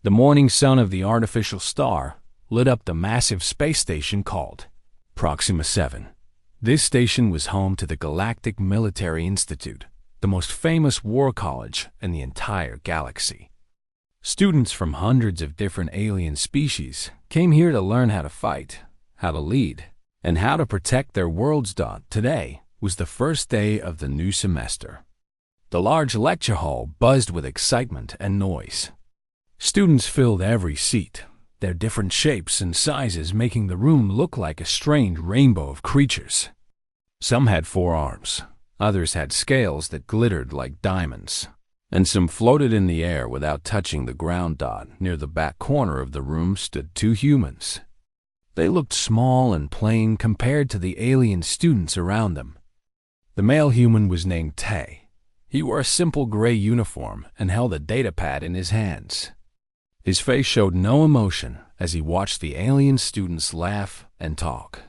The morning sun of the artificial star lit up the massive space station called Proxima 7. This station was home to the Galactic Military Institute, the most famous war college in the entire galaxy. Students from hundreds of different alien species came here to learn how to fight, how to lead, and how to protect their worlds. Today was the first day of the new semester. The large lecture hall buzzed with excitement and noise. Students filled every seat, their different shapes and sizes making the room look like a strange rainbow of creatures. Some had 4 arms, others had scales that glittered like diamonds, and some floated in the air without touching the ground. Near the back corner of the room stood 2 humans. They looked small and plain compared to the alien students around them. The male human was named Tay. He wore a simple gray uniform and held a datapad in his hands. His face showed no emotion as he watched the alien students laugh and talk.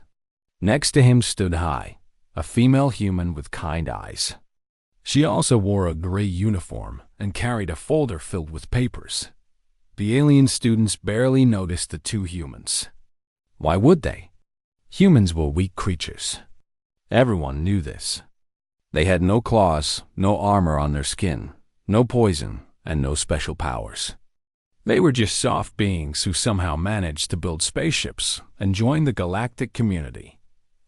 Next to him stood Hai, a female human with kind eyes. She also wore a gray uniform and carried a folder filled with papers. The alien students barely noticed the 2 humans. Why would they? Humans were weak creatures. Everyone knew this. They had no claws, no armor on their skin, no poison, and no special powers. They were just soft beings who somehow managed to build spaceships and join the galactic community.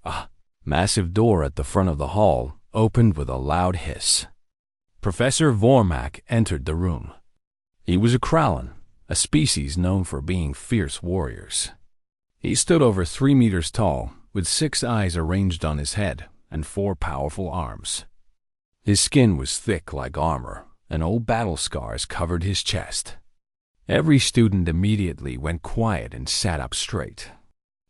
A massive door at the front of the hall opened with a loud hiss. Professor Vormak entered the room. He was a Kralin, a species known for being fierce warriors. He stood over 3 meters tall, with 6 eyes arranged on his head and 4 powerful arms. His skin was thick like armor, and old battle scars covered his chest. Every student immediately went quiet and sat up straight.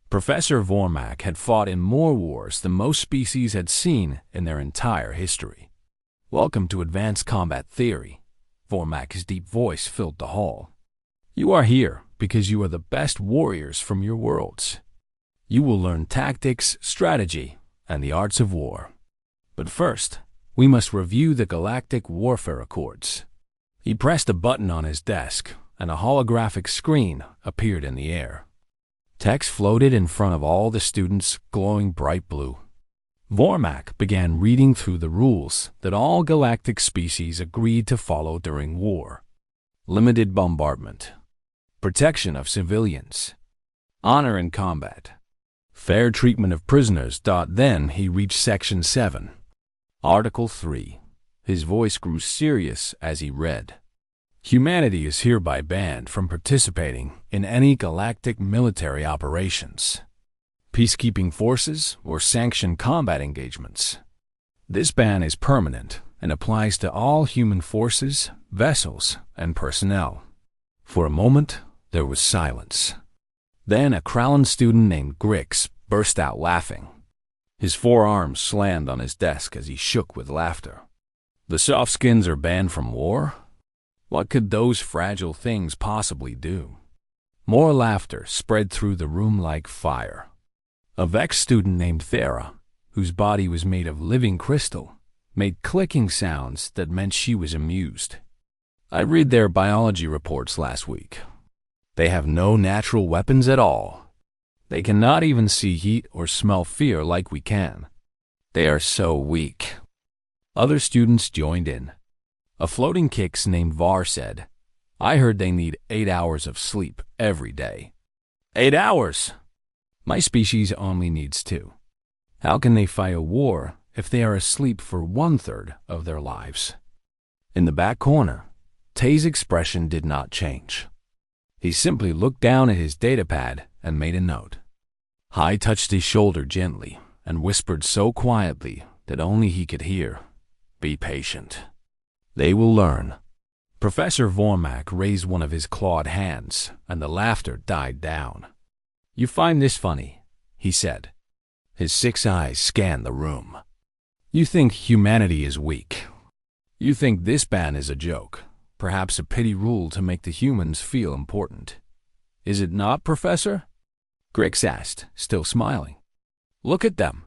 Professor Vormak had fought in more wars than most species had seen in their entire history. "Welcome to Advanced Combat Theory." Vormak's deep voice filled the hall. "You are here because you are the best warriors from your worlds. You will learn tactics, strategy, and the arts of war. But first, we must review the Galactic Warfare Accords." He pressed a button on his desk, and a holographic screen appeared in the air. Text floated in front of all the students, glowing bright blue. Vormak began reading through the rules that all galactic species agreed to follow during war. Limited bombardment. Protection of civilians. Honor in combat. Fair treatment of prisoners. Then he reached Section 7. Article 3. His voice grew serious as he read. Humanity is hereby banned from participating in any galactic military operations, peacekeeping forces, or sanctioned combat engagements. This ban is permanent and applies to all human forces, vessels, and personnel. For a moment, there was silence. Then a Kralin student named Grix burst out laughing. His 4 arms slammed on his desk as he shook with laughter. "The soft skins are banned from war? What could those fragile things possibly do?" More laughter spread through the room like fire. A Vex student named Thera, whose body was made of living crystal, made clicking sounds that meant she was amused. "I read their biology reports last week. They have no natural weapons at all. They cannot even see heat or smell fear like we can. They are so weak." Other students joined in. A floating Kix named Var said, "I heard they need 8 hours of sleep every day." 8 hours? My species only needs 2. How can they fight a war if they are asleep for 1/3 of their lives? In the back corner, Tay's expression did not change. He simply looked down at his datapad and made a note. Hai touched his shoulder gently and whispered so quietly that only he could hear, "Be patient. They will learn." Professor Vormak raised one of his clawed hands, and the laughter died down. "You find this funny?" he said. His 6 eyes scanned the room. "You think humanity is weak. You think this ban is a joke, perhaps a pity rule to make the humans feel important. Is it not, Professor?" Grix asked, still smiling. "Look at them.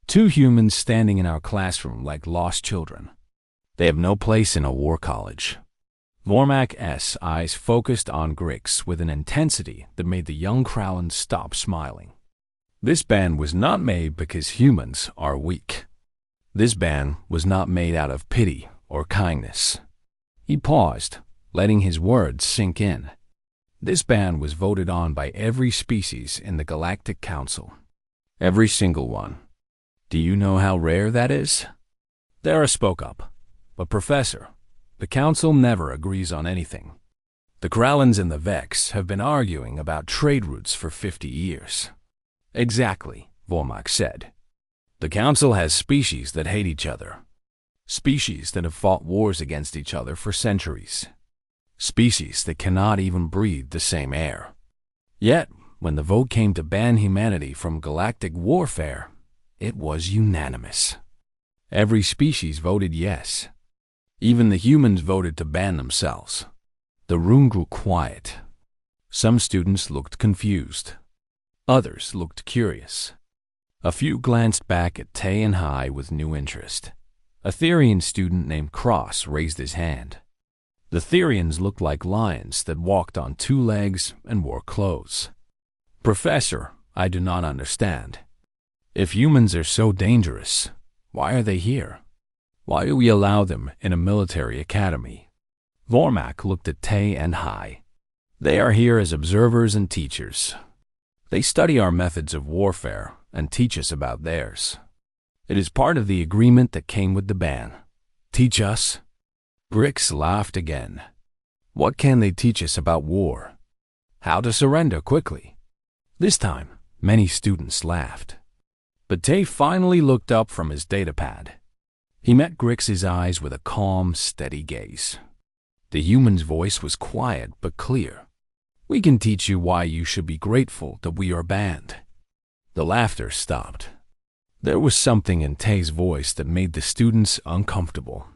2 humans standing in our classroom like lost children. They have no place in a war college. Vormak's eyes focused on Grix with an intensity that made the young Krowlan stop smiling. This band was not made because humans are weak. This band was not made out of pity or kindness. He paused, letting his words sink in. This band was voted on by every species in the Galactic Council. Every single one. Do you know how rare that is? Dara spoke up. But Professor, the Council never agrees on anything. The Krowlans and the Vex have been arguing about trade routes for 50 years. Exactly, Vormak said. The Council has species that hate each other. Species that have fought wars against each other for centuries. Species that cannot even breathe the same air. Yet, when the vote came to ban humanity from galactic warfare, it was unanimous. Every species voted yes. Even the humans voted to ban themselves. The room grew quiet. Some students looked confused. Others looked curious. A few glanced back at Tay and Hai with new interest. A Therian student named Cross raised his hand. The Therians looked like lions that walked on two legs and wore clothes. Professor, I do not understand. If humans are so dangerous, why are they here? Why do we allow them in a military academy? Vormak looked at Tay and Hai. They are here as observers and teachers. They study our methods of warfare and teach us about theirs. It is part of the agreement that came with the ban. Teach us? Grix laughed again. What can they teach us about war? How to surrender quickly? This time, many students laughed. But Tay finally looked up from his datapad. He met Grix's eyes with a calm, steady gaze. The human's voice was quiet but clear. We can teach you why you should be grateful that we are banned. The laughter stopped. There was something in Tay's voice that made the students uncomfortable.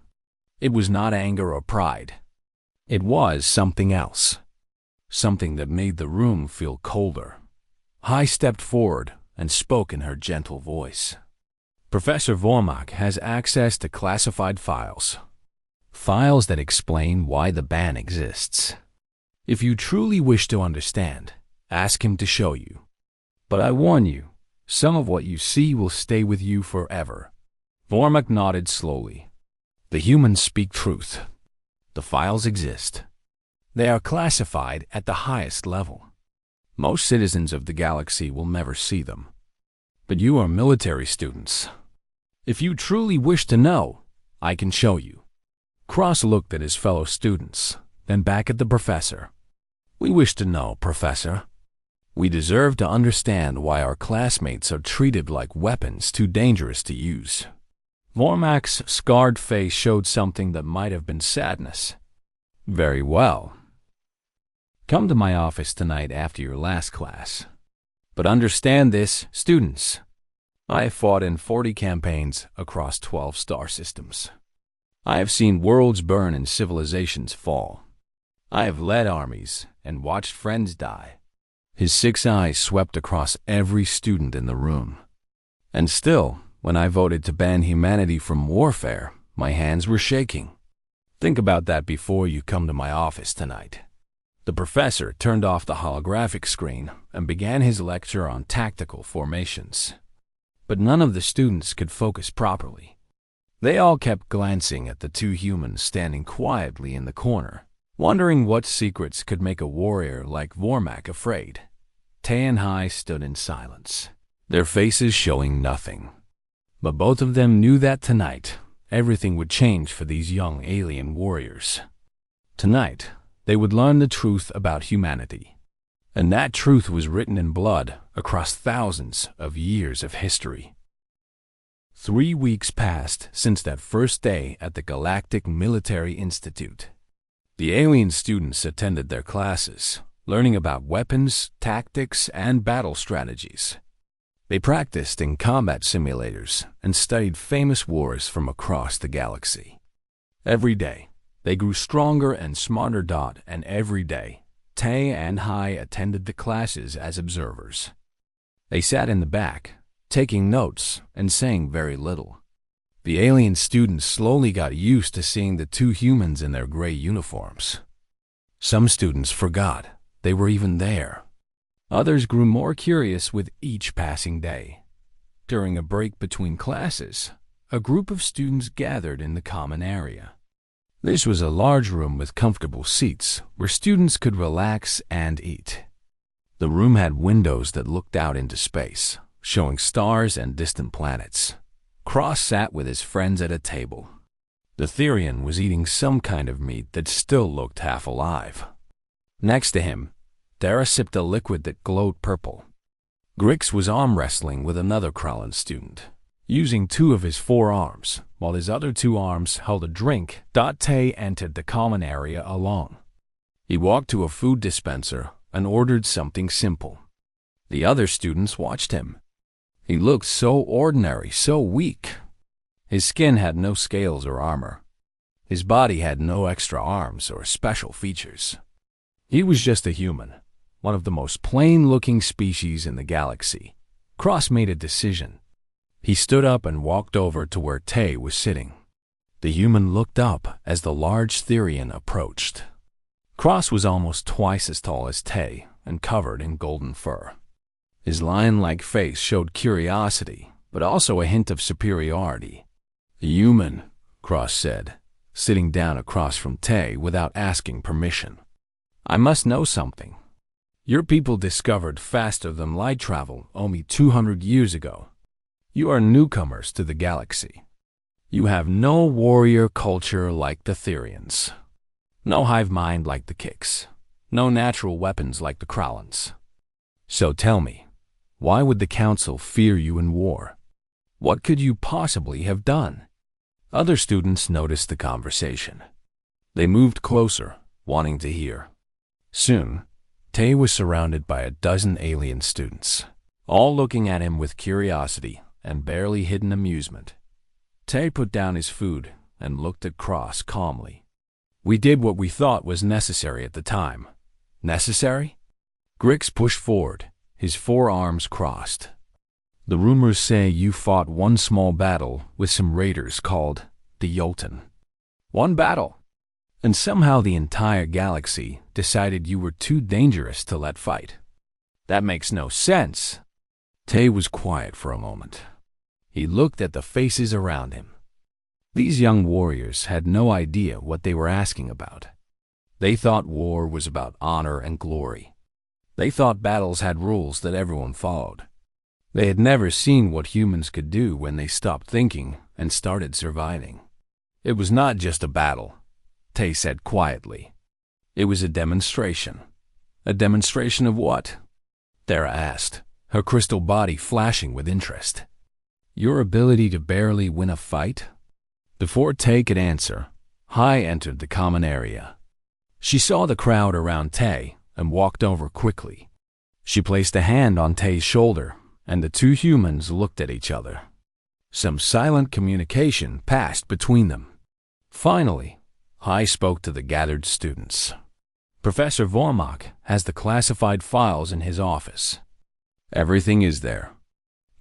It was not anger or pride. It was something else. Something that made the room feel colder. Hai stepped forward and spoke in her gentle voice. Professor Vormak has access to classified files. Files that explain why the ban exists. If you truly wish to understand, ask him to show you. But I warn you, some of what you see will stay with you forever. Vormak nodded slowly. The humans speak truth. The files exist. They are classified at the highest level. Most citizens of the galaxy will never see them. But you are military students. If you truly wish to know, I can show you. Cross looked at his fellow students, then back at the professor. We wish to know, Professor. We deserve to understand why our classmates are treated like weapons too dangerous to use. Vormak's scarred face showed something that might have been sadness. Very well. Come to my office tonight after your last class. But understand this, students. I have fought in 40 campaigns across 12 star systems. I have seen worlds burn and civilizations fall. I have led armies and watched friends die. His 6 eyes swept across every student in the room. And still, when I voted to ban humanity from warfare, my hands were shaking. Think about that before you come to my office tonight. The professor turned off the holographic screen and began his lecture on tactical formations. But none of the students could focus properly. They all kept glancing at the 2 humans standing quietly in the corner, wondering what secrets could make a warrior like Vormak afraid. Tay and Hai stood in silence, their faces showing nothing. But both of them knew that tonight, everything would change for these young alien warriors. Tonight, they would learn the truth about humanity. And that truth was written in blood across thousands of years of history. 3 weeks passed since that first day at the Galactic Military Institute. The alien students attended their classes, learning about weapons, tactics, and battle strategies. They practiced in combat simulators and studied famous wars from across the galaxy. Every day, they grew stronger and smarter. And every day, Tay and Hai attended the classes as observers. They sat in the back, taking notes and saying very little. The alien students slowly got used to seeing the two humans in their gray uniforms. Some students forgot they were even there. Others grew more curious with each passing day. During a break between classes, a group of students gathered in the common area. This was a large room with comfortable seats where students could relax and eat. The room had windows that looked out into space, showing stars and distant planets. Cross sat with his friends at a table. The Therian was eating some kind of meat that still looked half alive. Next to him, Dara sipped a liquid that glowed purple. Grix was arm wrestling with another Krallen student, using two of his forearms, while his other two arms held a drink. Tay entered the common area alone. He walked to a food dispenser and ordered something simple. The other students watched him. He looked so ordinary, so weak. His skin had no scales or armor. His body had no extra arms or special features. He was just a human, one of the most plain-looking species in the galaxy. Cross made a decision. He stood up and walked over to where Tay was sitting. The human looked up as the large Therian approached. Cross was almost twice as tall as Tay and covered in golden fur. His lion-like face showed curiosity, but also a hint of superiority. "The human," Cross said, sitting down across from Tay without asking permission. "I must know something. Your people discovered faster than light travel only 200 years ago. You are newcomers to the galaxy. You have no warrior culture like the Therians, no hive mind like the Kicks, no natural weapons like the Krallens. So tell me, why would the Council fear you in war? What could you possibly have done?" Other students noticed the conversation. They moved closer, wanting to hear. Soon, Tay was surrounded by a dozen alien students, all looking at him with curiosity and barely hidden amusement. Tay put down his food and looked at Cross calmly. "We did what we thought was necessary at the time." "Necessary?" Grix pushed forward, his forearms crossed. "The rumors say you fought one small battle with some raiders called the Yolton." "One battle? And somehow the entire galaxy decided you were too dangerous to let fight. That makes no sense." Tay was quiet for a moment. He looked at the faces around him. These young warriors had no idea what they were asking about. They thought war was about honor and glory. They thought battles had rules that everyone followed. They had never seen what humans could do when they stopped thinking and started surviving. "It was not just a battle," Tay said quietly. "It was a demonstration." "A demonstration of what?" Dara asked, her crystal body flashing with interest. "Your ability to barely win a fight?" Before Tay could answer, Hai entered the common area. She saw the crowd around Tay and walked over quickly. She placed a hand on Tay's shoulder, and the two humans looked at each other. Some silent communication passed between them. Finally, Hai spoke to the gathered students. "Professor Vormak has the classified files in his office. Everything is there.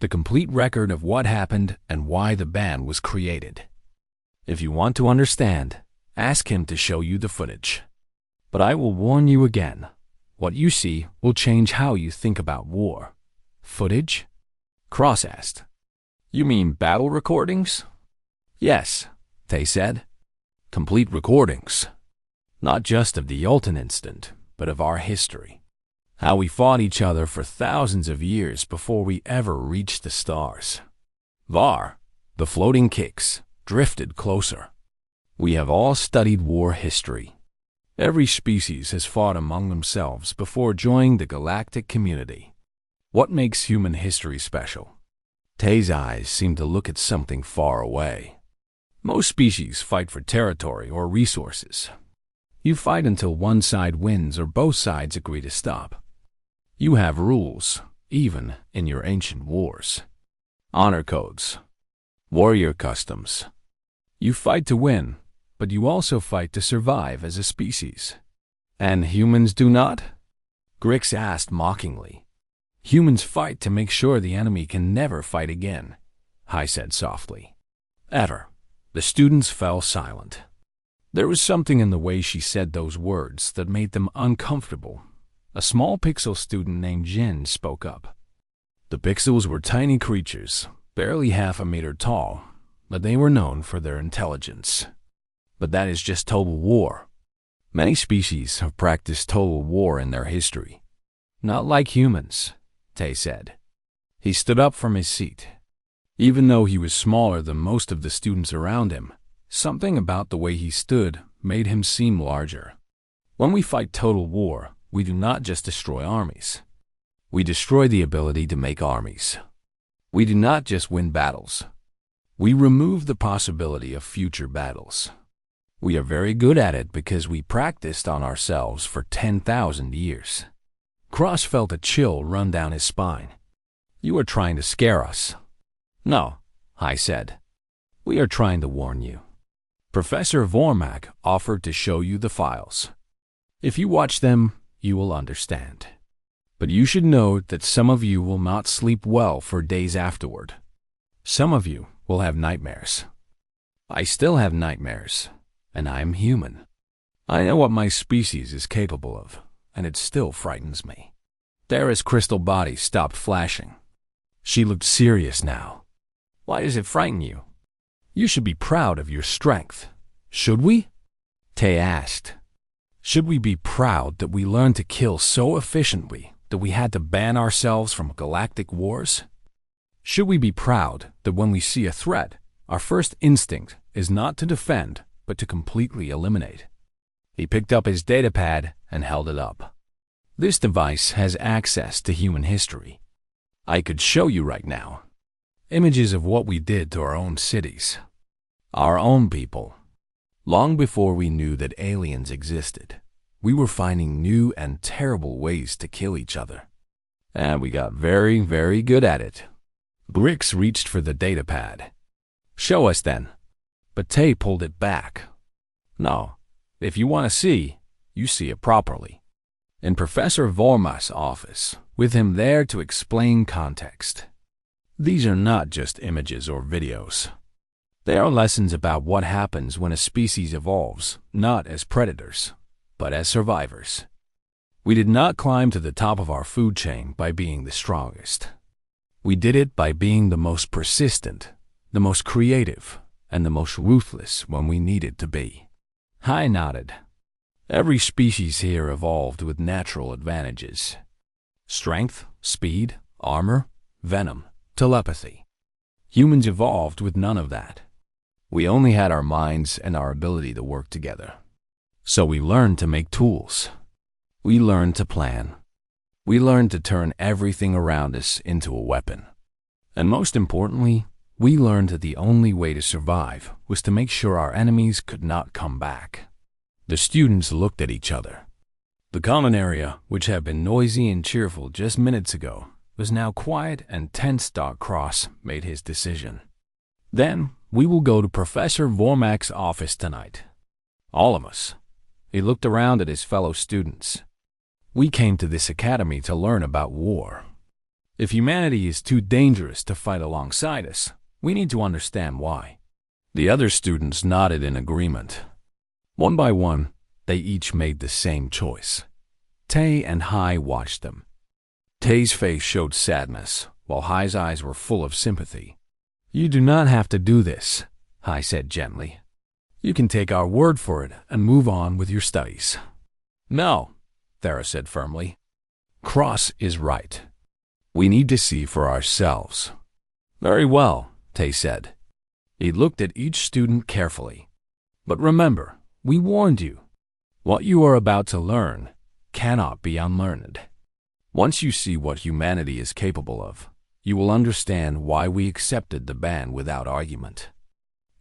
The complete record of what happened and why the band was created. If you want to understand, ask him to show you the footage. But I will warn you again, what you see will change how you think about war." "Footage?" Cross asked. "You mean battle recordings?" "Yes," Tay said. "Complete recordings. Not just of the Yolton incident, but of our history. How we fought each other for thousands of years before we ever reached the stars. Var, the floating Kicks, drifted closer. We have all studied war history. Every species has fought among themselves before joining the galactic community. What makes human history special?" Tay's eyes seemed to look at something far away. "Most species fight for territory or resources. You fight until one side wins or both sides agree to stop. You have rules, even in your ancient wars. Honor codes, warrior customs. You fight to win, but you also fight to survive as a species." "And humans do not?" Grix asked mockingly. "Humans fight to make sure the enemy can never fight again," Hai said softly. Ever. The students fell silent. There was something in the way she said those words that made them uncomfortable. A small pixel student named Jin spoke up. The pixels were tiny creatures, barely half a meter tall, but they were known for their intelligence. But that is just total war. Many species have practiced total war in their history. Not like humans, Tay said. He stood up from his seat. Even though he was smaller than most of the students around him, something about the way he stood made him seem larger. When we fight total war, we do not just destroy armies. We destroy the ability to make armies. We do not just win battles. We remove the possibility of future battles. We are very good at it because we practiced on ourselves for 10,000 years. Cross felt a chill run down his spine. You are trying to scare us. No, I said. We are trying to warn you. Professor Vormak offered to show you the files. If you watch them, you will understand. But you should know that some of you will not sleep well for days afterward. Some of you will have nightmares. I still have nightmares, and I am human. I know what my species is capable of, and it still frightens me. Dara's crystal body stopped flashing. She looked serious now. Why does it frighten you? You should be proud of your strength. Should we? Tay asked. Should we be proud that we learned to kill so efficiently that we had to ban ourselves from galactic wars? Should we be proud that when we see a threat, our first instinct is not to defend, but to completely eliminate? He picked up his datapad and held it up. This device has access to human history. I could show you right now. Images of what we did to our own cities. Our own people. Long before we knew that aliens existed, we were finding new and terrible ways to kill each other. And we got very, very good at it. Brix reached for the datapad. Show us then. But Tay pulled it back. No, if you want to see, you see it properly. In Professor Vormak's office, with him there to explain context. These are not just images or videos. They are lessons about what happens when a species evolves, not as predators, but as survivors. We did not climb to the top of our food chain by being the strongest. We did it by being the most persistent, the most creative, and the most ruthless when we needed to be. I nodded. Every species here evolved with natural advantages. Strength, speed, armor, venom, telepathy. Humans evolved with none of that. We only had our minds and our ability to work together. So we learned to make tools. We learned to plan. We learned to turn everything around us into a weapon. And most importantly, we learned that the only way to survive was to make sure our enemies could not come back. The students looked at each other. The common area, which had been noisy and cheerful just minutes ago, was now quiet and tense. Cross made his decision. Then, we will go to Professor Vormak's office tonight. All of us. He looked around at his fellow students. We came to this academy to learn about war. If humanity is too dangerous to fight alongside us, we need to understand why. The other students nodded in agreement. One by one, they each made the same choice. Tay and Hai watched them. Tay's face showed sadness, while Hai's eyes were full of sympathy. You do not have to do this, Hai said gently. You can take our word for it and move on with your studies. No, Thera said firmly. Cross is right. We need to see for ourselves. Very well, Tay said. He looked at each student carefully. But remember, we warned you. What you are about to learn cannot be unlearned. Once you see what humanity is capable of, you will understand why we accepted the ban without argument.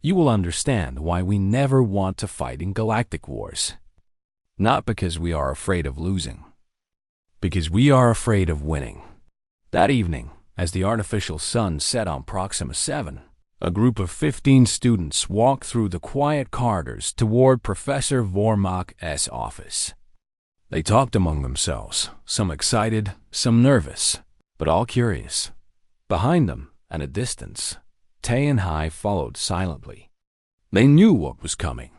You will understand why we never want to fight in galactic wars. Not because we are afraid of losing. Because we are afraid of winning. That evening, as the artificial sun set on Proxima 7, a group of 15 students walked through the quiet corridors toward Professor Vormak's office. They talked among themselves, some excited, some nervous, but all curious. Behind them, at a distance, Tay and Hai followed silently. They knew what was coming.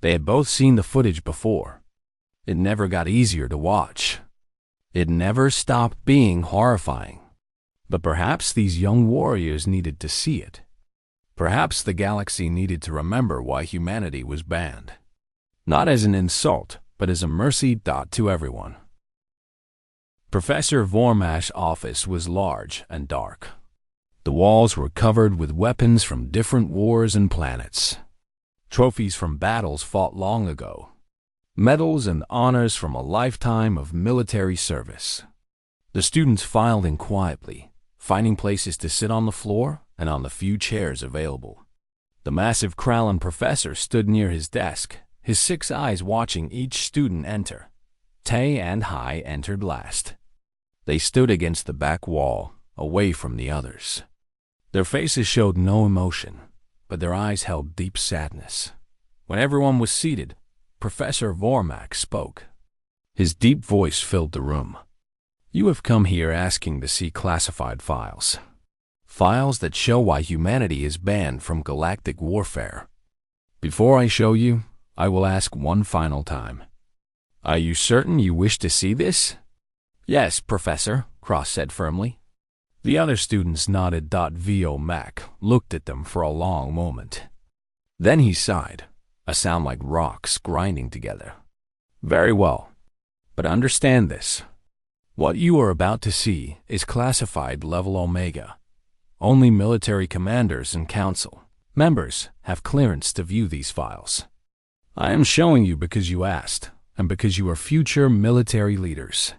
They had both seen the footage before. It never got easier to watch. It never stopped being horrifying. But perhaps these young warriors needed to see it. Perhaps the galaxy needed to remember why humanity was banned. Not as an insult, but as a mercy to everyone. Professor Vormash's office was large and dark. The walls were covered with weapons from different wars and planets. Trophies from battles fought long ago. Medals and honors from a lifetime of military service. The students filed in quietly, finding places to sit on the floor and on the few chairs available. The massive Krallen professor stood near his desk, his 6 eyes watching each student enter. Tay and Hai entered last. They stood against the back wall, away from the others. Their faces showed no emotion, but their eyes held deep sadness. When everyone was seated, Professor Vormack spoke. His deep voice filled the room. You have come here asking to see classified files. Files that show why humanity is banned from galactic warfare. Before I show you, I will ask one final time. Are you certain you wish to see this? Yes, Professor, Cross said firmly. The other students nodded. Vo Mac looked at them for a long moment. Then he sighed, a sound like rocks grinding together. Very well, but understand this. What you are about to see is classified level Omega. Only military commanders and council members have clearance to view these files. I am showing you because you asked, and because you are future military leaders.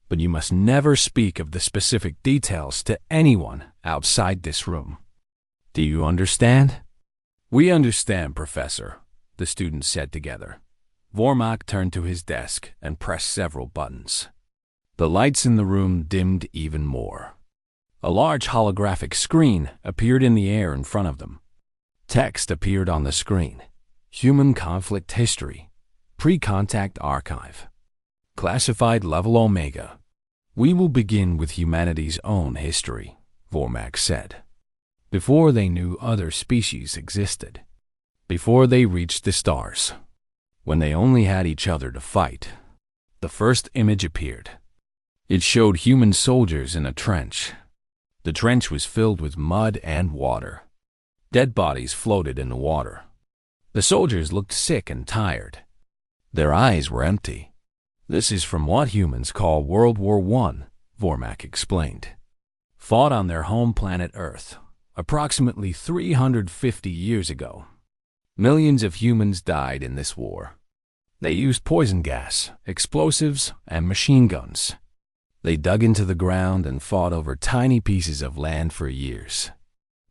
But you must never speak of the specific details to anyone outside this room. Do you understand? We understand, Professor, the students said together. Vormack turned to his desk and pressed several buttons. The lights in the room dimmed even more. A large holographic screen appeared in the air in front of them. Text appeared on the screen. Human conflict history. Pre-contact archive. Classified level Omega. We will begin with humanity's own history, Vormack said. Before they knew other species existed. Before they reached the stars. When they only had each other to fight. The first image appeared. It showed human soldiers in a trench. The trench was filled with mud and water. Dead bodies floated in the water. The soldiers looked sick and tired. Their eyes were empty. This is from what humans call World War I, Vormack explained. Fought on their home planet Earth, approximately 350 years ago. Millions of humans died in this war. They used poison gas, explosives, and machine guns. They dug into the ground and fought over tiny pieces of land for years.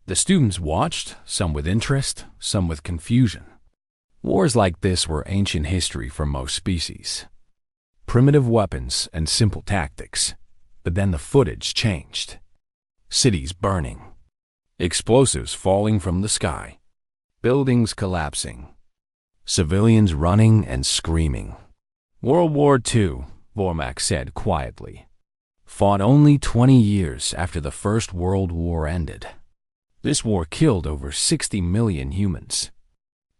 The students watched, some with interest, some with confusion. Wars like this were ancient history for most species. Primitive weapons and simple tactics, but then the footage changed. Cities burning. Explosives falling from the sky. Buildings collapsing. Civilians running and screaming. World War II, Vormack said quietly. Fought only 20 years after the First World War ended. This war killed over 60 million humans.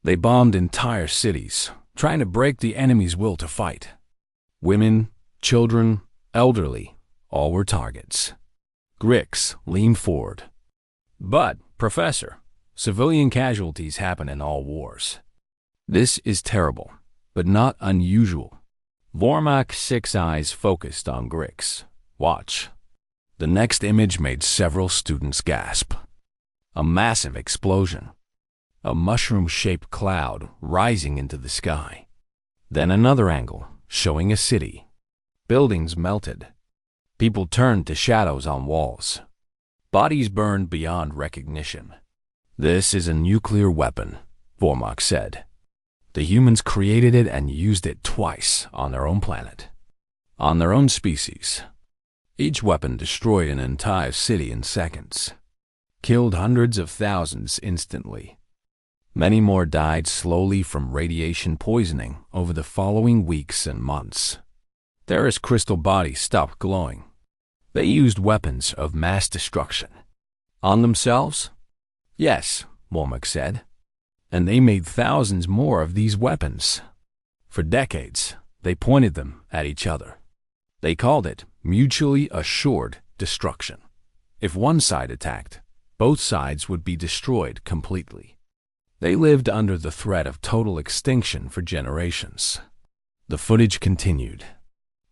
They bombed entire cities, trying to break the enemy's will to fight. Women, children, elderly, all were targets. Grix leaned forward. But, Professor, civilian casualties happen in all wars. This is terrible, but not unusual. Vormack's 6 eyes focused on Grix. Watch. The next image made several students gasp. A massive explosion. A mushroom-shaped cloud rising into the sky. Then another angle, showing a city. Buildings melted. People turned to shadows on walls. Bodies burned beyond recognition. This is a nuclear weapon, Vormack said. The humans created it and used it twice on their own planet. On their own species. Each weapon destroyed an entire city in seconds. Killed hundreds of thousands instantly. Many more died slowly from radiation poisoning over the following weeks and months. Their crystal bodies stopped glowing. They used weapons of mass destruction. On themselves, Yes, Womack said. And they made thousands more of these weapons. For decades, they pointed them at each other. They called it mutually assured destruction. If one side attacked, both sides would be destroyed completely. They lived under the threat of total extinction for generations. The footage continued.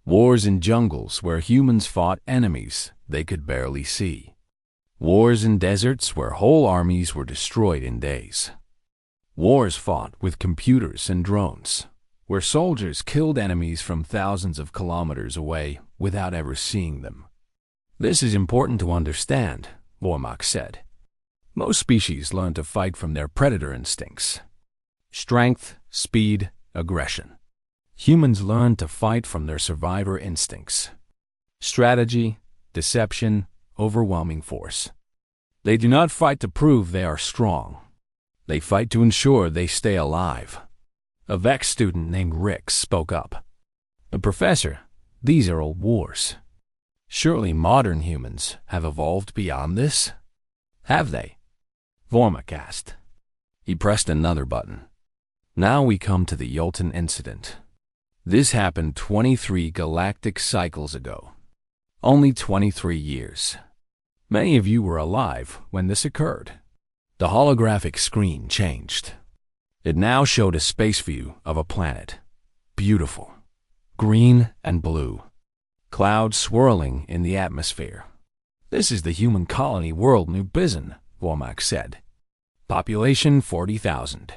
Wars in jungles where humans fought enemies they could barely see. Wars in deserts where whole armies were destroyed in days. Wars fought with computers and drones, where soldiers killed enemies from thousands of kilometers away without ever seeing them. This is important to understand, Womack said. Most species learn to fight from their predator instincts. Strength, speed, aggression. Humans learn to fight from their survivor instincts. Strategy, deception, overwhelming force. They do not fight to prove they are strong. They fight to ensure they stay alive. A Vex student named Rick spoke up. Professor, these are old wars. Surely modern humans have evolved beyond this? Have they? Womack asked. He pressed another button. Now we come to the Yolton incident. This happened 23 galactic cycles ago. Only 23 years. Many of you were alive when this occurred. The holographic screen changed. It now showed a space view of a planet. Beautiful. Green and blue. Clouds swirling in the atmosphere. This is the human colony world New Bizon, Womack said. Population 40,000.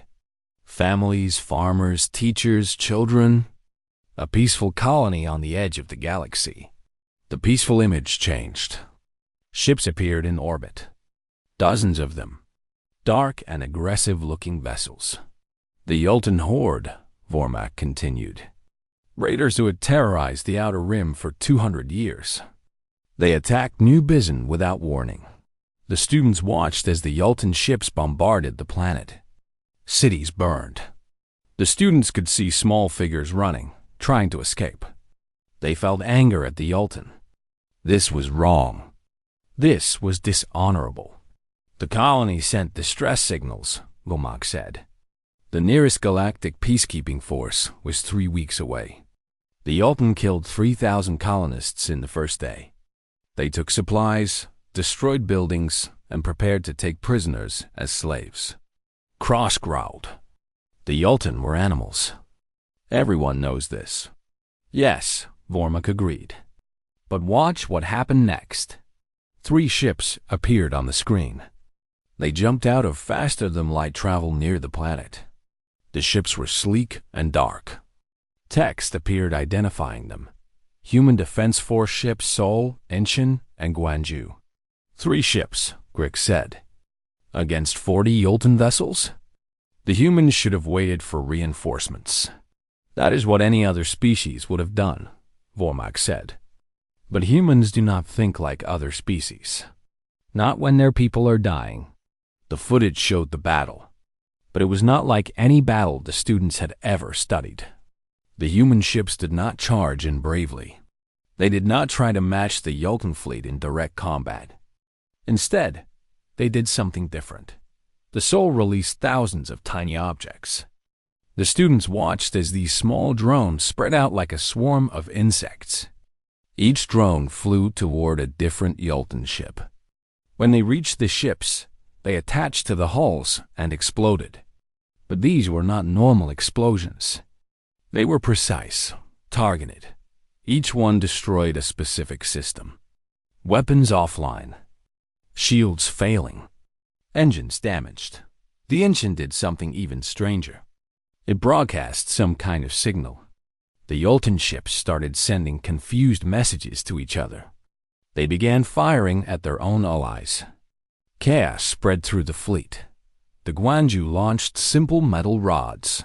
Families, farmers, teachers, children. A peaceful colony on the edge of the galaxy. The peaceful image changed. Ships appeared in orbit. Dozens of them. Dark and aggressive-looking vessels. The Yolton Horde, Womack continued. Raiders who had terrorized the Outer Rim for 200 years. They attacked New Bizon without warning. The students watched as the Yolton ships bombarded the planet. Cities burned. The students could see small figures running, trying to escape. They felt anger at the Yolton. This was wrong. This was dishonorable. The colony sent distress signals, Womack said. The nearest galactic peacekeeping force was 3 weeks away. The Yolton killed 3,000 colonists in the first day. They took supplies, destroyed buildings, and prepared to take prisoners as slaves. Cross growled. The Yolton were animals. Everyone knows this. Yes, Womack agreed. But watch what happened next. 3 ships appeared on the screen. They jumped out of faster-than-light travel near the planet. The ships were sleek and dark. Text appeared identifying them. Human Defense Force ships Seoul, Incheon, and Gwangju. 3 ships, Grick said. Against 40 Yolton vessels? The humans should have waited for reinforcements. That is what any other species would have done, Womack said. But humans do not think like other species. Not when their people are dying. The footage showed the battle. But it was not like any battle the students had ever studied. The human ships did not charge in bravely. They did not try to match the Yolton fleet in direct combat. Instead, they did something different. The Soul released thousands of tiny objects. The students watched as these small drones spread out like a swarm of insects. Each drone flew toward a different Yolton ship. When they reached the ships, they attached to the hulls and exploded. But these were not normal explosions. They were precise, targeted. Each one destroyed a specific system. Weapons offline. Shields failing. Engines damaged. The Incheon did something even stranger. It broadcast some kind of signal. The Yolton ships started sending confused messages to each other. They began firing at their own allies. Chaos spread through the fleet. The Gwangju launched simple metal rods.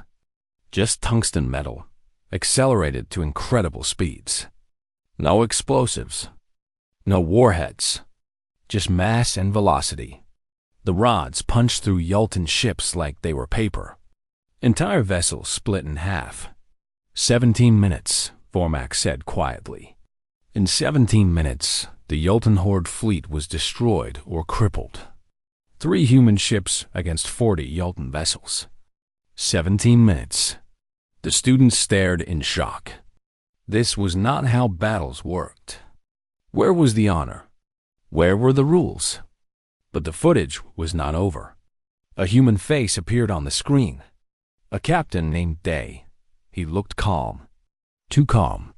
Just tungsten metal, accelerated to incredible speeds. No explosives. No warheads. Just mass and velocity. The rods punched through Yolton ships like they were paper. Entire vessels split in half. 17 minutes, Womack said quietly. In 17 minutes, the Yolton Horde fleet was destroyed or crippled. 3 human ships against 40 Yolton vessels. 17 minutes. The students stared in shock. This was not how battles worked. Where was the honor? Where were the rules? But the footage was not over. A human face appeared on the screen. A captain named Day. He looked calm. Too calm.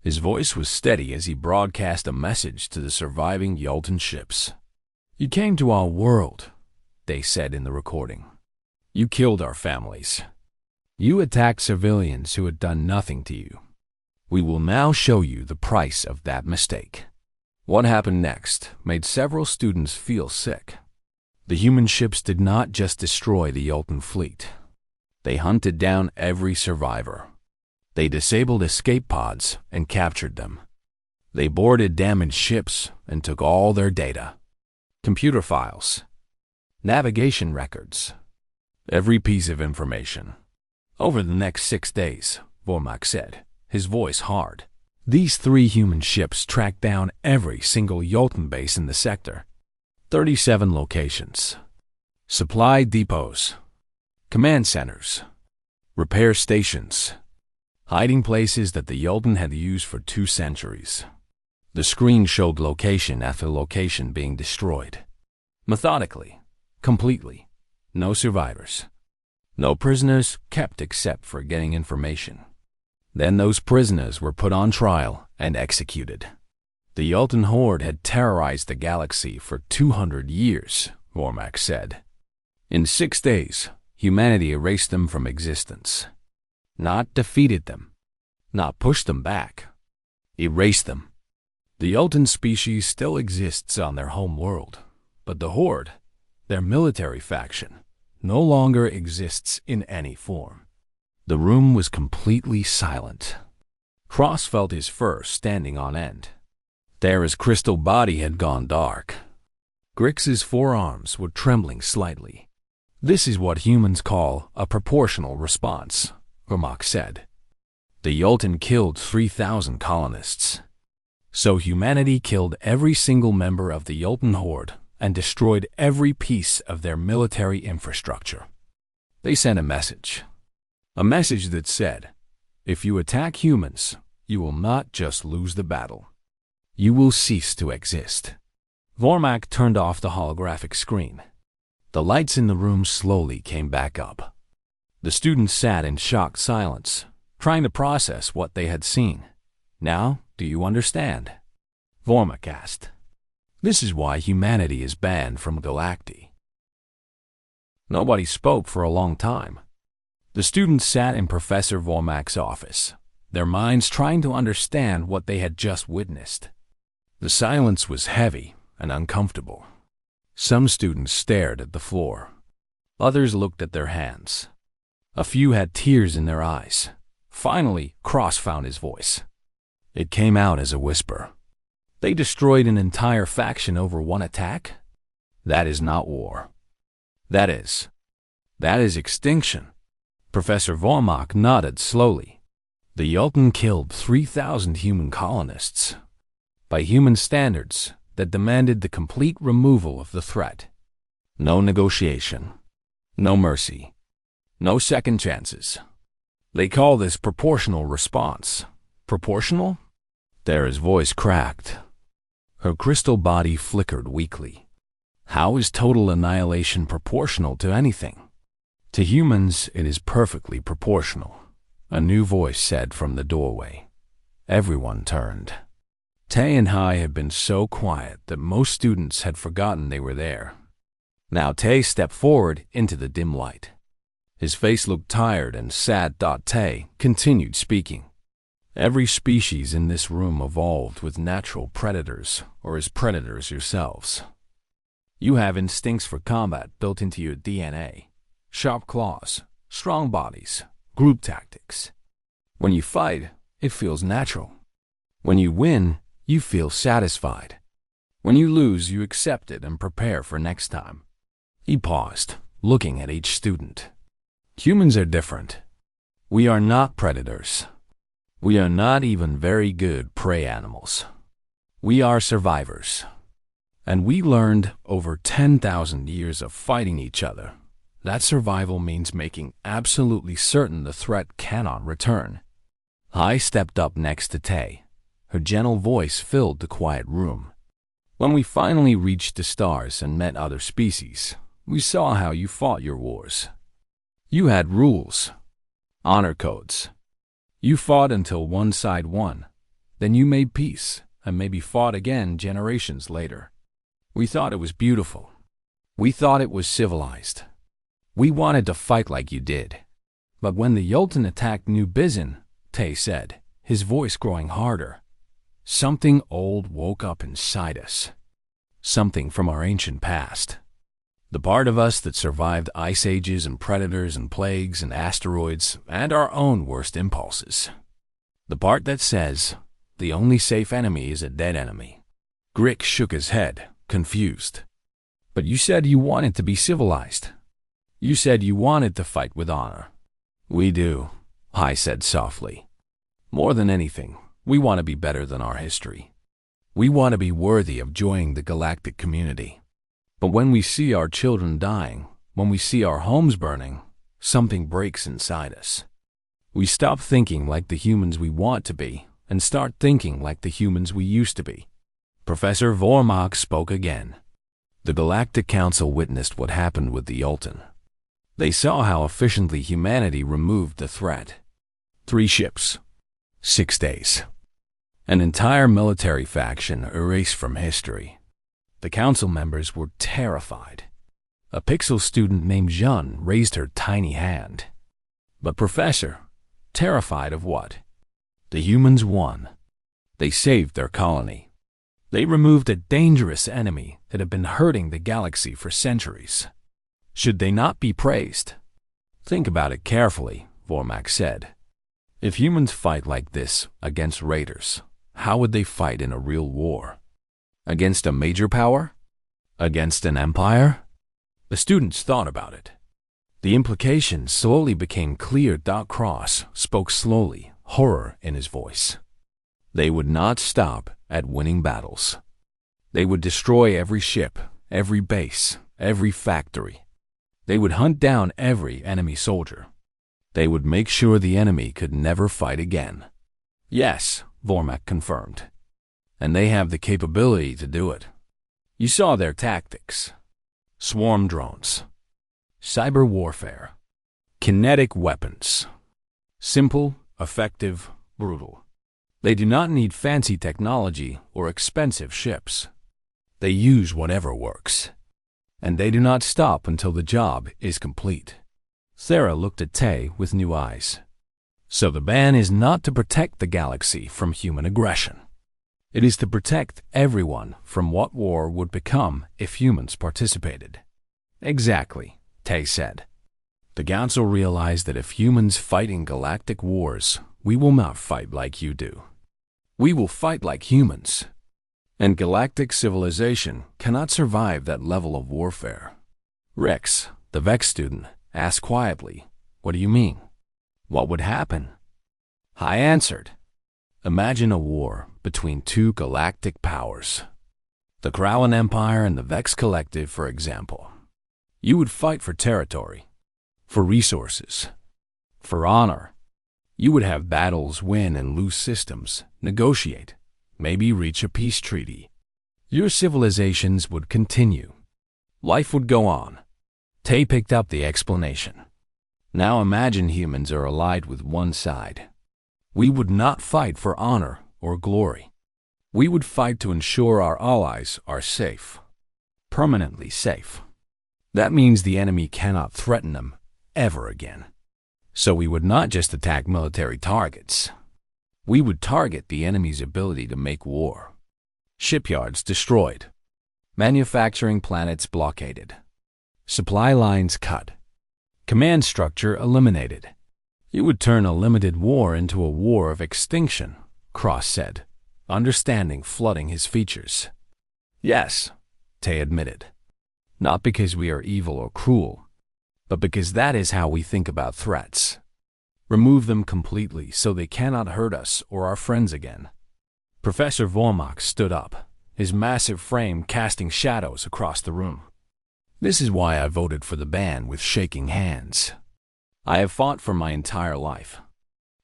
His voice was steady as he broadcast a message to the surviving Yolton ships. "You came to our world," Day said in the recording. "You killed our families. You attacked civilians who had done nothing to you. We will now show you the price of that mistake." What happened next made several students feel sick. The human ships did not just destroy the Yolton fleet. They hunted down every survivor. They disabled escape pods and captured them. They boarded damaged ships and took all their data. Computer files, navigation records, every piece of information. Over the next 6 days, Vormak said, his voice hard, these 3 human ships tracked down every single Yolton base in the sector. 37 locations, supply depots, command centers, repair stations, hiding places that the Yolton had used for 2 centuries. The screen showed location after location being destroyed. Methodically, completely, no survivors. No prisoners kept except for getting information. Then those prisoners were put on trial and executed. The Yolton horde had terrorized the galaxy for 200 years, Vormak said. In 6 days, humanity erased them from existence. Not defeated them, not pushed them back, erased them. The Yolton species still exists on their home world, but the horde, their military faction, no longer exists in any form. The room was completely silent. Cross felt his fur standing on end. Thera's crystal body had gone dark. Grix's forearms were trembling slightly. This is what humans call a proportional response, Vormak said. The Yolton killed 3,000 colonists. So humanity killed every single member of the Yolton horde and destroyed every piece of their military infrastructure. They sent a message that said, if you attack humans, you will not just lose the battle. You will cease to exist. Vormak turned off the holographic screen. The lights in the room slowly came back up. The students sat in shocked silence, trying to process what they had seen. Now, do you understand? Vormak asked. This is why humanity is banned from Galactic. Nobody spoke for a long time. The students sat in Professor Vormak's office, their minds trying to understand what they had just witnessed. The silence was heavy and uncomfortable. Some students stared at the floor. Others looked at their hands. A few had tears in their eyes. Finally, Cross found his voice. It came out as a whisper. They destroyed an entire faction over one attack? That is not war. That is extinction. Professor Vormak nodded slowly. The Yolton killed 3,000 human colonists. By human standards, that demanded the complete removal of the threat. No negotiation. No mercy. No second chances. They call this proportional response. Proportional? Thera's voice cracked. Her crystal body flickered weakly. How is total annihilation proportional to anything? To humans, it is perfectly proportional, a new voice said from the doorway. Everyone turned. Tay and Hai had been so quiet that most students had forgotten they were there. Now Tay stepped forward into the dim light. His face looked tired and sad. Tay continued speaking. Every species in this room evolved with natural predators or as predators yourselves. You have instincts for combat built into your DNA. Sharp claws, strong bodies, group tactics. When you fight, it feels natural. When you win, you feel satisfied. When you lose, you accept it and prepare for next time. He paused, looking at each student. Humans are different. We are not predators. We are not even very good prey animals. We are survivors. And we learned over 10,000 years of fighting each other that survival means making absolutely certain the threat cannot return. I stepped up next to Tay. Her gentle voice filled the quiet room. When we finally reached the stars and met other species, we saw how you fought your wars. You had rules, honor codes. You fought until one side won. Then you made peace and maybe fought again generations later. We thought it was beautiful. We thought it was civilized. We wanted to fight like you did. But when the Yolton attacked New Bizin, Tay said, his voice growing harder, something old woke up inside us. Something from our ancient past. The part of us that survived ice ages and predators and plagues and asteroids and our own worst impulses. The part that says, the only safe enemy is a dead enemy. Grick shook his head, confused. But you said you wanted to be civilized. You said you wanted to fight with honor. We do, I said softly. More than anything, we want to be better than our history. We want to be worthy of joining the galactic community. But when we see our children dying, when we see our homes burning, something breaks inside us. We stop thinking like the humans we want to be and start thinking like the humans we used to be. Professor Vormach spoke again. The Galactic Council witnessed what happened with the Yolton. They saw how efficiently humanity removed the threat. 3 ships, 6 days. An entire military faction erased from history. The council members were terrified. A Pixel student named Jeanne raised her tiny hand. But Professor, terrified of what? The humans won. They saved their colony. They removed a dangerous enemy that had been hurting the galaxy for centuries. Should they not be praised? Think about it carefully, Vormach said. If humans fight like this against raiders, how would they fight in a real war? Against a major power? Against an empire? The students thought about it. The implications slowly became clear. Cross spoke slowly, horror in his voice. They would not stop at winning battles. They would destroy every ship, every base, every factory. They would hunt down every enemy soldier. They would make sure the enemy could never fight again. Yes, Vormach confirmed. And they have the capability to do it. You saw their tactics. Swarm drones. Cyber warfare. Kinetic weapons. Simple, effective, brutal. They do not need fancy technology or expensive ships. They use whatever works. And they do not stop until the job is complete. Sarah looked at Tay with new eyes. So the ban is not to protect the galaxy from human aggression. It is to protect everyone from what war would become if humans participated. Exactly, Tay said. The council realized that if humans fight in galactic wars, we will not fight like you do. We will fight like humans. And galactic civilization cannot survive that level of warfare. Rex, the Vex student, asked quietly, "What do you mean? What would happen?" I answered, "Imagine a war between 2 galactic powers. The Krauan Empire and the Vex Collective, for example. You would fight for territory, for resources, for honor. You would have battles, win and lose systems, negotiate, maybe reach a peace treaty. Your civilizations would continue. Life would go on." Tay picked up the explanation. Now imagine humans are allied with one side. We would not fight for honor or glory. We would fight to ensure our allies are safe. Permanently safe. That means the enemy cannot threaten them ever again. So we would not just attack military targets. We would target the enemy's ability to make war. Shipyards destroyed. Manufacturing planets blockaded. Supply lines cut. Command structure eliminated. You would turn a limited war into a war of extinction, Cross said, understanding flooding his features. Yes, Tay admitted. Not because we are evil or cruel, but because that is how we think about threats. Remove them completely so they cannot hurt us or our friends again. Professor Vormach stood up, his massive frame casting shadows across the room. This is why I voted for the ban with shaking hands. I have fought for my entire life.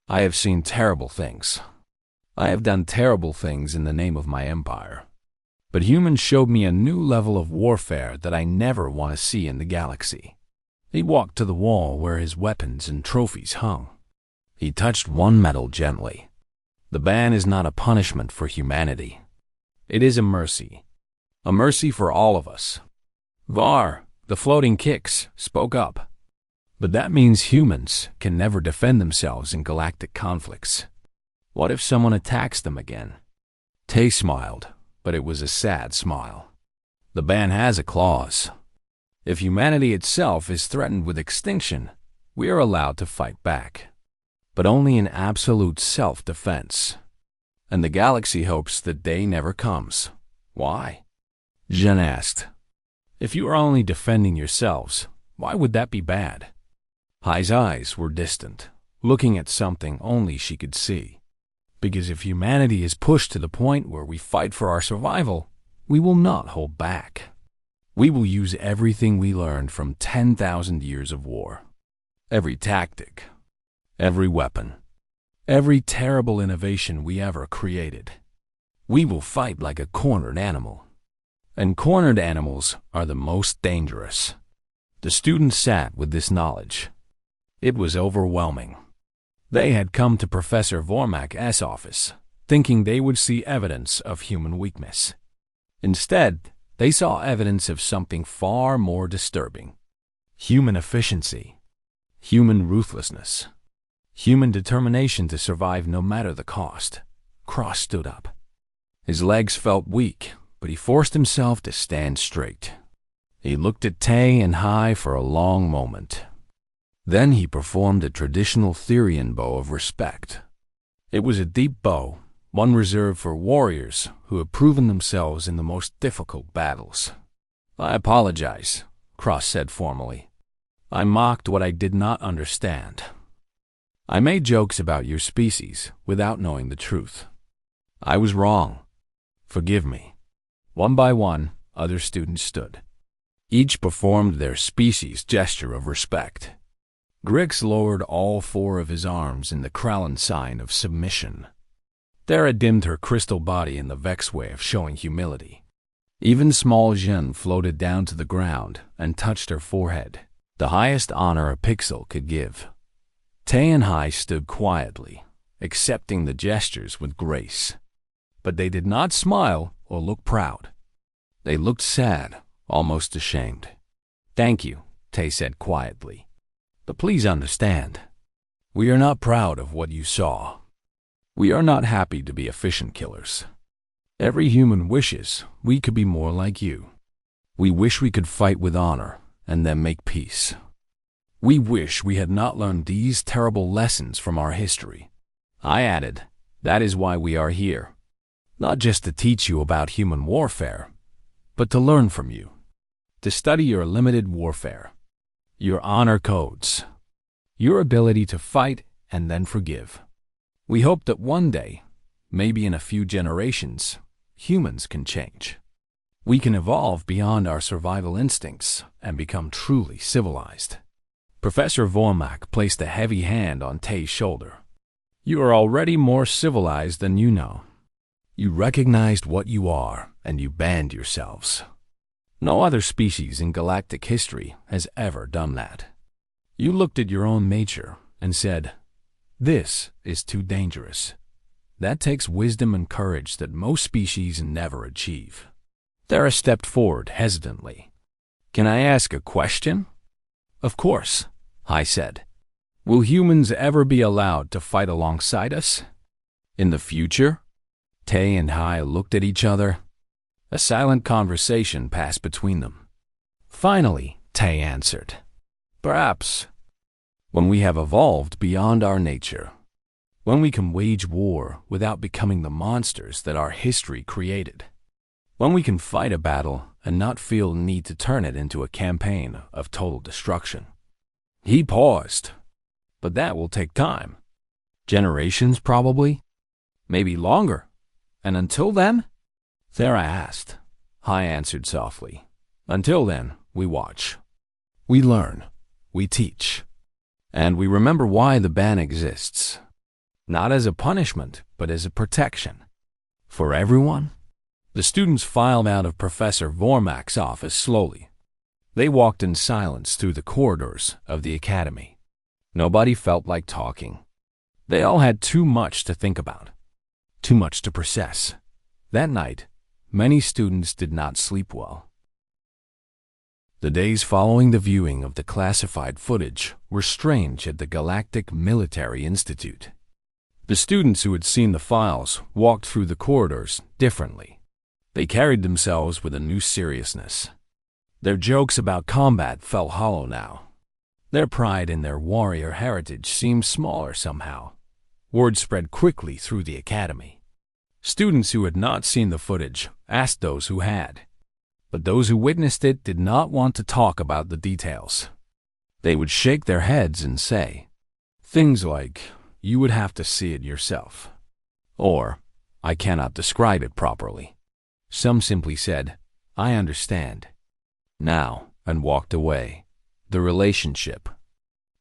I have seen terrible things. I have done terrible things in the name of my empire. But humans showed me a new level of warfare that I never want to see in the galaxy. He walked to the wall where his weapons and trophies hung. He touched one metal gently. The ban is not a punishment for humanity. It is a mercy for all of us. Var, the floating kicks, spoke up. But that means humans can never defend themselves in galactic conflicts. What if someone attacks them again? Tay smiled, but it was a sad smile. The ban has a clause. If humanity itself is threatened with extinction, we are allowed to fight back. But only in absolute self-defense. And the galaxy hopes that day never comes. Why? Jen asked. If you are only defending yourselves, why would that be bad? Hai's eyes were distant, looking at something only she could see. Because if humanity is pushed to the point where we fight for our survival, we will not hold back. We will use everything we learned from 10,000 years of war. Every tactic, every weapon, every terrible innovation we ever created. We will fight like a cornered animal. And cornered animals are the most dangerous. The students sat with this knowledge. It was overwhelming. They had come to Professor Vormak's office, thinking they would see evidence of human weakness. Instead, they saw evidence of something far more disturbing. Human efficiency, human ruthlessness, human determination to survive no matter the cost. Cross stood up. His legs felt weak, but he forced himself to stand straight. He looked at Tay and Hai for a long moment. Then he performed a traditional Therian bow of respect. It was a deep bow, one reserved for warriors who have proven themselves in the most difficult battles. I apologize, Cross said formally. I mocked what I did not understand. I made jokes about your species without knowing the truth. I was wrong. Forgive me. One by one, other students stood. Each performed their species gesture of respect. Grix lowered all four of his arms in the Krallen sign of submission. Thera dimmed her crystal body in the Vex way of showing humility. Even small Zhen floated down to the ground and touched her forehead, the highest honor a pixel could give. Tay and Hai stood quietly, accepting the gestures with grace. But they did not smile or look proud. They looked sad, almost ashamed. Thank you, Tay said quietly. But please understand, we are not proud of what you saw. We are not happy to be efficient killers. Every human wishes we could be more like you. We wish we could fight with honor and then make peace. We wish we had not learned these terrible lessons from our history. I added, that is why we are here. Not just to teach you about human warfare, but to learn from you. To study your limited warfare, your honor codes, your ability to fight and then forgive. We hope that one day, maybe in a few generations, humans can change. We can evolve beyond our survival instincts and become truly civilized. Professor Vormak placed a heavy hand on Tay's shoulder. You are already more civilized than you know. You recognized what you are and you banned yourselves. No other species in galactic history has ever done that. You looked at your own nature and said, this is too dangerous. That takes wisdom and courage that most species never achieve. Thera stepped forward hesitantly. Can I ask a question? Of course, Hai said. Will humans ever be allowed to fight alongside us? In the future? Tay and Hai looked at each other. A silent conversation passed between them. Finally, Tay answered. Perhaps. When we have evolved beyond our nature. When we can wage war without becoming the monsters that our history created. When we can fight a battle and not feel the need to turn it into a campaign of total destruction. He paused. But that will take time. Generations, probably. Maybe longer. And until then, Thera asked. Hai answered softly. Until then, we watch. We learn. We teach. And we remember why the ban exists. Not as a punishment, but as a protection. For everyone? The students filed out of Professor Vormak's office slowly. They walked in silence through the corridors of the academy. Nobody felt like talking. They all had too much to think about, too much to process. That night, many students did not sleep well. The days following the viewing of the classified footage were strange at the Galactic Military Institute. The students who had seen the files walked through the corridors differently. They carried themselves with a new seriousness. Their jokes about combat fell hollow now. Their pride in their warrior heritage seemed smaller somehow. Word spread quickly through the academy. Students who had not seen the footage asked those who had, but those who witnessed it did not want to talk about the details. They would shake their heads and say things like, "You would have to see it yourself," or "I cannot describe it properly." Some simply said, "I understand now," and walked away. The relationship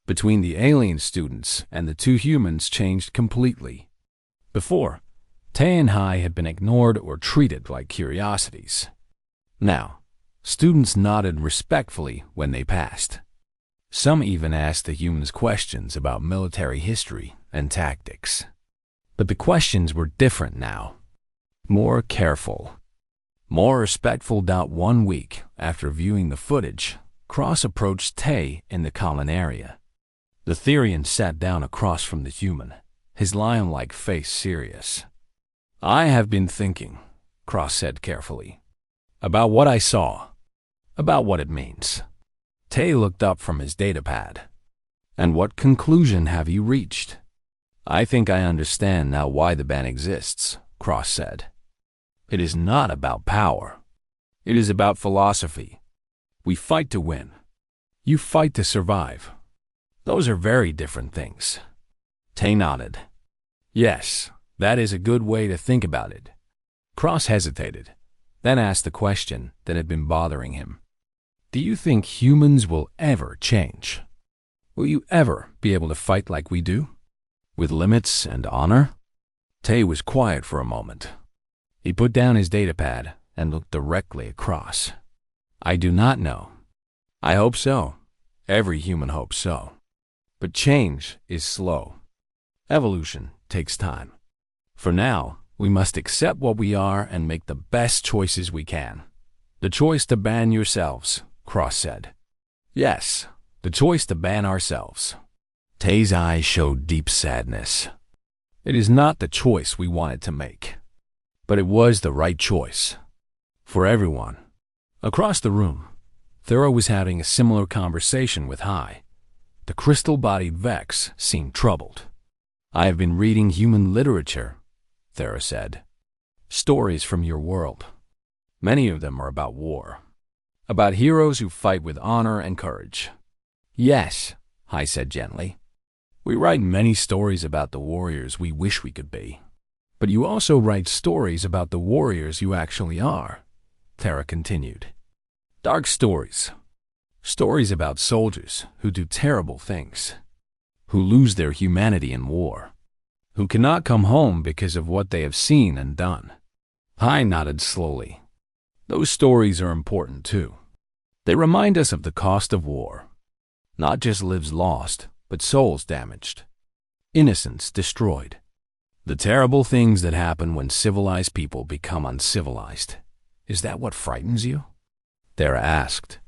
between the alien students and the two humans changed completely. Before, Tae and Hai had been ignored or treated like curiosities. Now, students nodded respectfully when they passed. Some even asked the humans questions about military history and tactics. But the questions were different now. More careful. More respectful. 1 week after viewing the footage, Cross approached Tae in the common area. The Therian sat down across from the human, his lion-like face serious. "I have been thinking," Cross said carefully, "about what I saw, about what it means." Tae looked up from his datapad. "And what conclusion have you reached?" "I think I understand now why the ban exists," Cross said. "It is not about power. It is about philosophy. We fight to win. You fight to survive. Those are very different things." Tae nodded. "Yes, that is a good way to think about it." Cross hesitated, then asked the question that had been bothering him. "Do you think humans will ever change? Will you ever be able to fight like we do? With limits and honor?" Tae was quiet for a moment. He put down his datapad and looked directly across. "I do not know. I hope so. Every human hopes so. But change is slow. Evolution takes time. For now, we must accept what we are and make the best choices we can." "The choice to ban yourselves," Cross said. "Yes, the choice to ban ourselves." Tae's eyes showed deep sadness. "It is not the choice we wanted to make, but it was the right choice. For everyone." Across the room, Thera was having a similar conversation with Hai. The crystal-bodied Vex seemed troubled. "I have been reading human literature," Thera said. "Stories from your world. Many of them are about war. About heroes who fight with honor and courage." "Yes," Hai said gently. "We write many stories about the warriors we wish we could be. But you also write stories about the warriors you actually are," Thera continued. "Dark stories. Stories about soldiers who do terrible things, who lose their humanity in war, who cannot come home because of what they have seen and done." Hai nodded slowly. "Those stories are important too. They remind us of the cost of war. Not just lives lost, but souls damaged, innocence destroyed. The terrible things that happen when civilized people become uncivilized. Is that what frightens you?" Thera asked.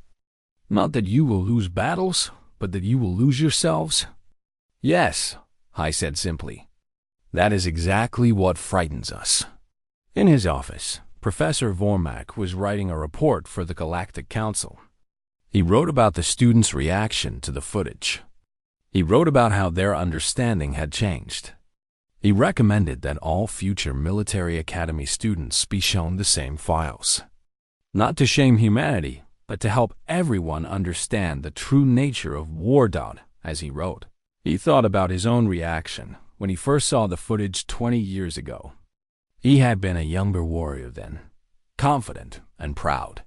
"Not that you will lose battles, but that you will lose yourselves?" "Yes," Hai said simply. "That is exactly what frightens us." In his office, Professor Vormak was writing a report for the Galactic Council. He wrote about the students' reaction to the footage. He wrote about how their understanding had changed. He recommended that all future military academy students be shown the same files. Not to shame humanity, but to help everyone understand the true nature of war. As he wrote, he thought about his own reaction when he first saw the footage 20 years ago. He had been a younger warrior then, confident and proud.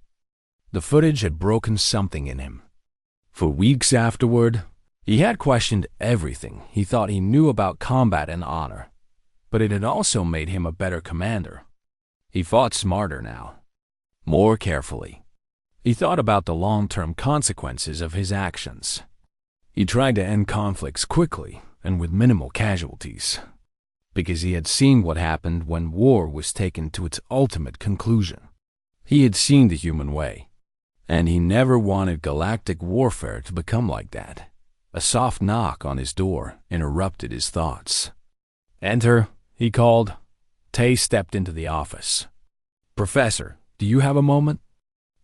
The footage had broken something in him. For weeks afterward, he had questioned everything he thought he knew about combat and honor, but it had also made him a better commander. He fought smarter now, more carefully. He thought about the long-term consequences of his actions. He tried to end conflicts quickly and with minimal casualties, because he had seen what happened when war was taken to its ultimate conclusion. He had seen the human way, and he never wanted galactic warfare to become like that. A soft knock on his door interrupted his thoughts. "Enter," he called. Tay stepped into the office. "Professor, do you have a moment?"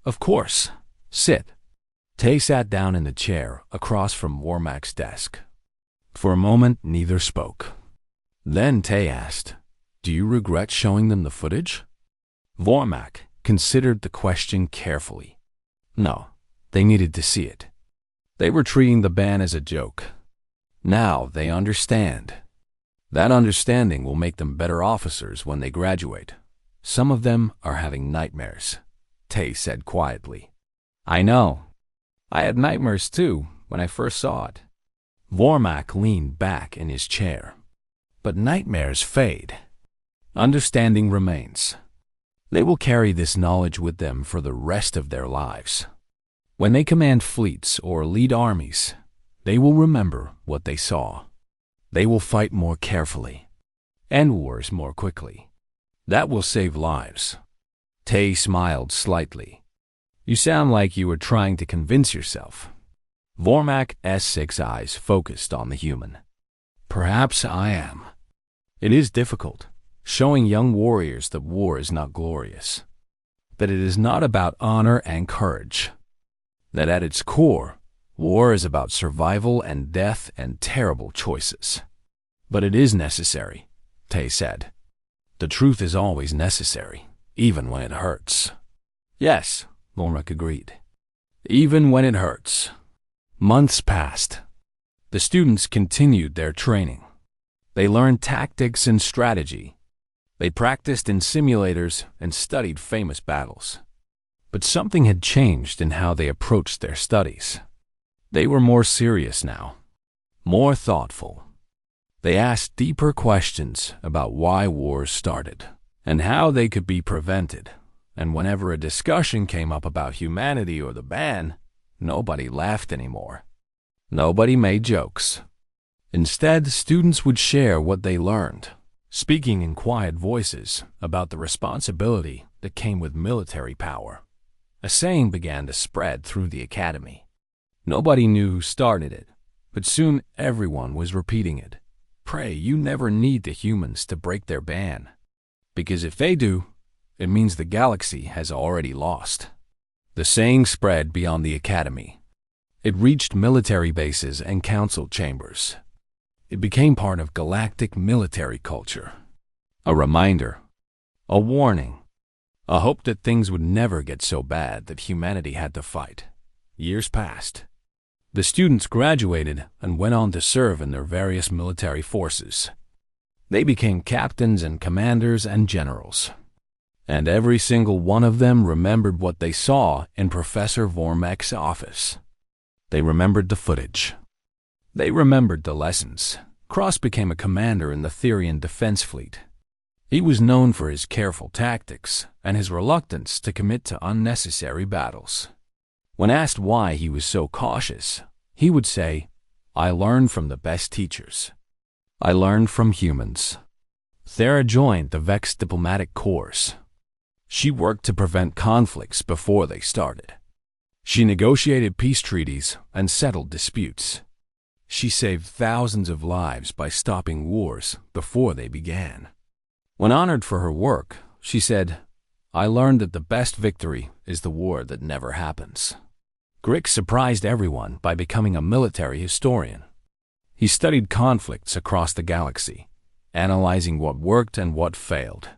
"Of course. Sit." Tay sat down in the chair across from Wormak's desk. For a moment, neither spoke. Then Tay asked, "Do you regret showing them the footage?" Wormak considered the question carefully. No, they needed to see it. They were treating the ban as a joke. Now they understand. That understanding will make them better officers when they graduate. Some of them are having nightmares, Tay said quietly. "I know. I had nightmares too when I first saw it." Wormak leaned back in his chair. But nightmares fade. Understanding remains. They will carry this knowledge with them for the rest of their lives. When they command fleets or lead armies, they will remember what they saw. They will fight more carefully, end wars more quickly. That will save lives. Tay smiled slightly. "You sound like you were trying to convince yourself." Wormak's 6 eyes focused on the human. "Perhaps I am. It is difficult, showing young warriors that war is not glorious, that it is not about honor and courage, that at its core, war is about survival and death and terrible choices. But it is necessary," Tay said. "The truth is always necessary, even when it hurts." "Yes," Wormak agreed. "Even when it hurts." Months passed. The students continued their training. They learned tactics and strategy. They practiced in simulators and studied famous battles. But something had changed in how they approached their studies. They were more serious now, more thoughtful. They asked deeper questions about why wars started and how they could be prevented. And whenever a discussion came up about humanity or the ban, nobody laughed anymore. Nobody made jokes. Instead, students would share what they learned, speaking in quiet voices about the responsibility that came with military power. A saying began to spread through the academy. Nobody knew who started it, but soon everyone was repeating it. "Pray, you never need the humans to break their ban, because if they do, it means the galaxy has already lost." The saying spread beyond the academy. It reached military bases and council chambers. It became part of galactic military culture. A reminder, a warning, a hope that things would never get so bad that humanity had to fight. Years passed. The students graduated and went on to serve in their various military forces. They became captains and commanders and generals. And every single one of them remembered what they saw in Professor Wormak's office. They remembered the footage. They remembered the lessons. Cross became a commander in the Therian defense fleet. He was known for his careful tactics and his reluctance to commit to unnecessary battles. When asked why he was so cautious, he would say, "I learned from the best teachers. I learned from humans." Thera joined the Vex diplomatic corps. She worked to prevent conflicts before they started. She negotiated peace treaties and settled disputes. She saved thousands of lives by stopping wars before they began. When honored for her work, she said, "I learned that the best victory is the war that never happens." Grick surprised everyone by becoming a military historian. He studied conflicts across the galaxy, analyzing what worked and what failed.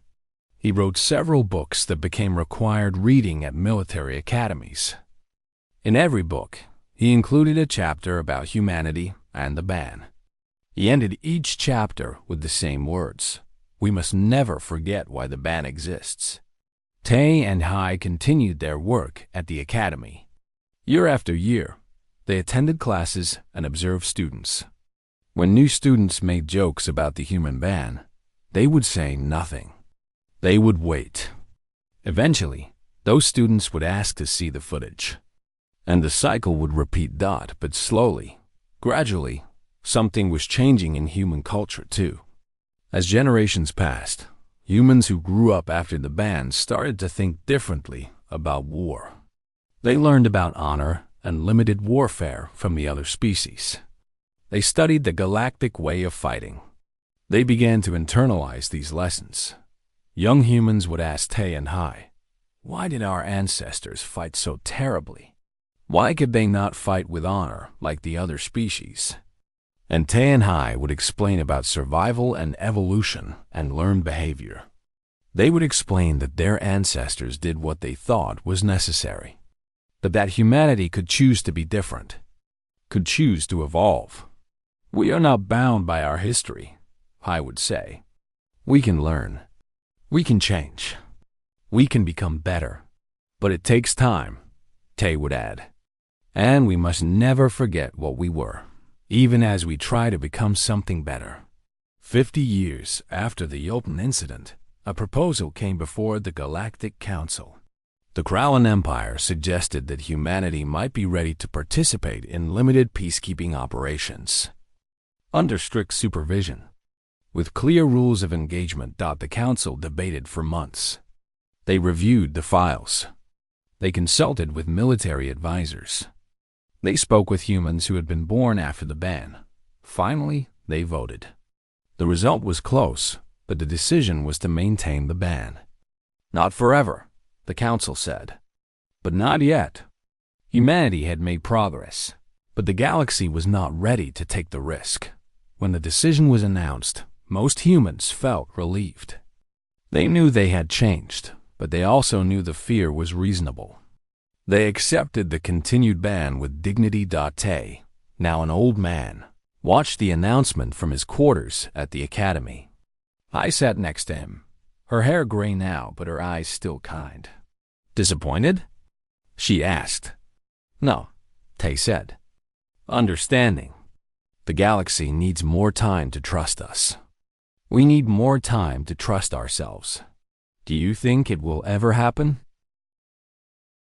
He wrote several books that became required reading at military academies. In every book, he included a chapter about humanity and the ban. He ended each chapter with the same words: "We must never forget why the ban exists." Tay and Hai continued their work at the academy. Year after year, they attended classes and observed students. When new students made jokes about the human band, they would say nothing. They would wait. Eventually, those students would ask to see the footage. And the cycle would repeat, but slowly, gradually, something was changing in human culture too. As generations passed, humans who grew up after the band started to think differently about war. They learned about honor and limited warfare from the other species. They studied the galactic way of fighting. They began to internalize these lessons. Young humans would ask Tay and Hai, why did our ancestors fight so terribly? Why could they not fight with honor like the other species? And Tay and Hai would explain about survival and evolution and learned behavior. They would explain that their ancestors did what they thought was necessary, that humanity could choose to be different, could choose to evolve. We are not bound by our history, Hai would say. We can learn. We can change. We can become better. But it takes time, Tay would add. And we must never forget what we were, even as we try to become something better. 50 years after the Jotun incident, a proposal came before the Galactic Council. The Krallen Empire suggested that humanity might be ready to participate in limited peacekeeping operations, under strict supervision, with clear rules of engagement. The council debated for months. They reviewed the files. They consulted with military advisors. They spoke with humans who had been born after the ban. Finally, they voted. The result was close, but the decision was to maintain the ban. Not forever, the council said. But not yet. Humanity had made progress, but the galaxy was not ready to take the risk. When the decision was announced, most humans felt relieved. They knew they had changed, but they also knew the fear was reasonable. They accepted the continued ban with dignity. Tay, now an old man, watched the announcement from his quarters at the academy. I sat next to him, her hair gray now, but her eyes still kind. Disappointed? She asked. No, Tay said. Understanding. The galaxy needs more time to trust us. We need more time to trust ourselves. Do you think it will ever happen?